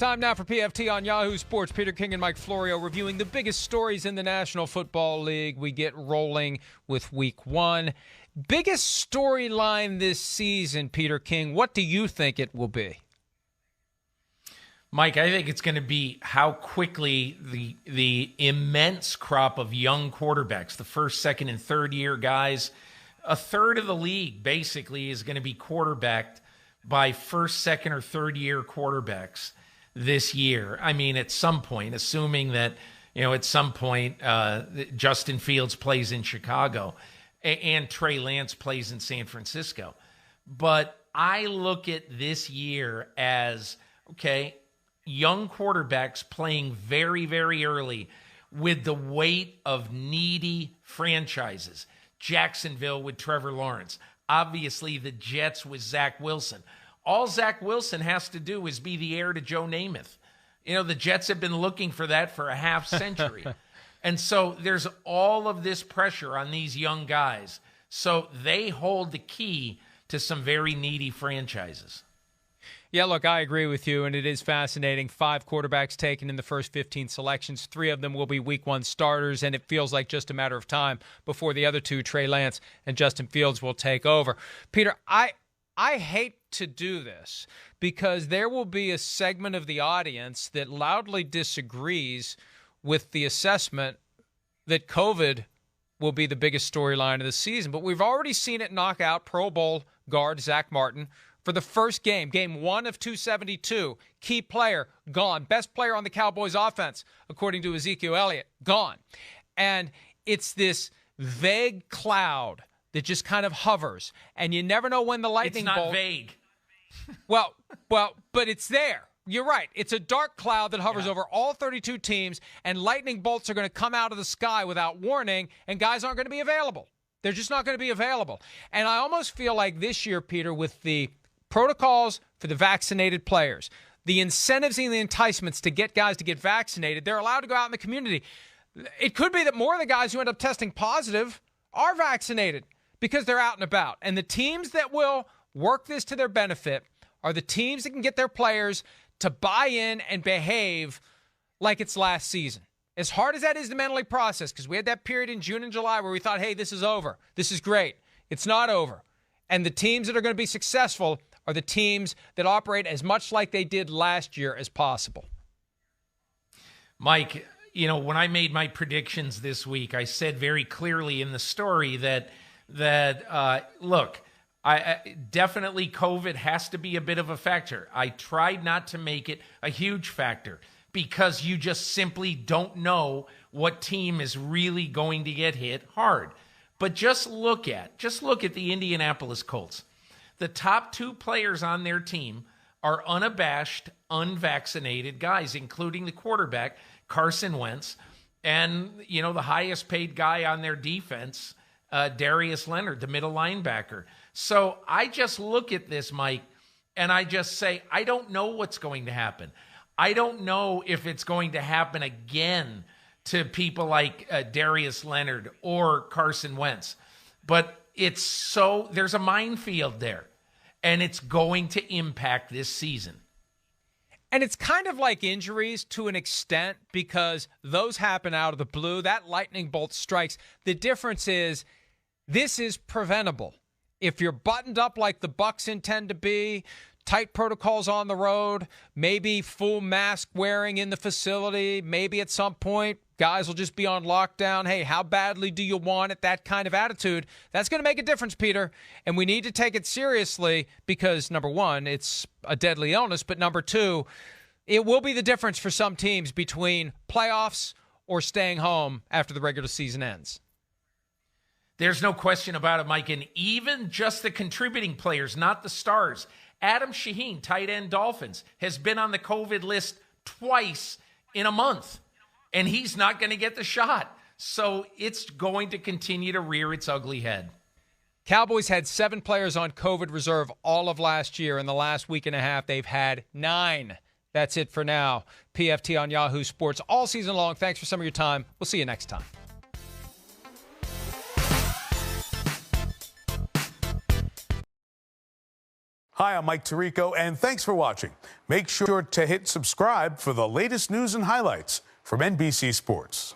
Time now for PFT on Yahoo Sports. Peter King and Mike Florio reviewing the biggest stories in the National Football League. We get rolling with Week 1. Biggest storyline this season, Peter King, what do you think it will be? Mike, I think it's going to be how quickly the immense crop of young quarterbacks, the first, second, and third year guys, a third of the league basically is going to be quarterbacked by first, second, or third year quarterbacks this year. I mean, at some point, assuming that, at some point, Justin Fields plays in Chicago and Trey Lance plays in San Francisco. But I look at this year as, okay, young quarterbacks playing very, very early with the weight of needy franchises. Jacksonville with Trevor Lawrence. Obviously, the Jets with Zach Wilson. All Zach Wilson has to do is be the heir to Joe Namath. The Jets have been looking for that for a half century. And so there's all of this pressure on these young guys. So they hold the key to some very needy franchises. Yeah, look, I agree with you, and it is fascinating. 5 quarterbacks taken in the first 15 selections. 3 of them will be Week 1 starters, and it feels like just a matter of time before the other 2, Trey Lance and Justin Fields, will take over. Peter, I hate to do this because there will be a segment of the audience that loudly disagrees with the assessment that COVID will be the biggest storyline of the season. But we've already seen it knock out Pro Bowl guard Zach Martin for the first game 1 of 272. Key player, gone. Best player on the Cowboys offense, according to Ezekiel Elliott, gone. And it's this vague cloud that just kind of hovers, and you never know when the lightning bolt... It's not vague. Well, but it's there. You're right. It's a dark cloud that hovers over all 32 teams, and lightning bolts are going to come out of the sky without warning, and guys aren't going to be available. They're just not going to be available. And I almost feel like this year, Peter, with the protocols for the vaccinated players, the incentives and the enticements to get guys to get vaccinated, they're allowed to go out in the community. It could be that more of the guys who end up testing positive are vaccinated because they're out and about. And the teams that will work this to their benefit are the teams that can get their players to buy in and behave like it's last season. As hard as that is to mentally process, because we had that period in June and July where we thought, hey, this is over. This is great. It's not over. And the teams that are going to be successful are the teams that operate as much like they did last year as possible. Mike, when I made my predictions this week, I said very clearly in the story that look, I definitely COVID has to be a bit of a factor. I tried not to make it a huge factor because you just simply don't know what team is really going to get hit hard. But just look at the Indianapolis Colts. The top 2 players on their team are unabashed, unvaccinated guys, including the quarterback, Carson Wentz, and, the highest paid guy on their defense, Darius Leonard, the middle linebacker. So I just look at this, Mike, and I just say, I don't know what's going to happen. I don't know if it's going to happen again to people like Darius Leonard or Carson Wentz. But there's a minefield there, and it's going to impact this season. And it's kind of like injuries to an extent because those happen out of the blue. That lightning bolt strikes. The difference is this is preventable. If you're buttoned up like the Bucs intend to be, tight protocols on the road, maybe full mask wearing in the facility, maybe at some point guys will just be on lockdown. Hey, how badly do you want it? That kind of attitude. That's going to make a difference, Peter. And we need to take it seriously because, number one, it's a deadly illness. But number 2, it will be the difference for some teams between playoffs or staying home after the regular season ends. There's no question about it, Mike. And even just the contributing players, not the stars. Adam Shaheen, tight end Dolphins, has been on the COVID list twice in a month. And he's not going to get the shot. So it's going to continue to rear its ugly head. Cowboys had 7 players on COVID reserve all of last year. In the last week and a half, they've had 9. That's it for now. PFT on Yahoo Sports all season long. Thanks for some of your time. We'll see you next time. Hi, I'm Mike Tirico, and thanks for watching. Make sure to hit subscribe for the latest news and highlights from NBC Sports.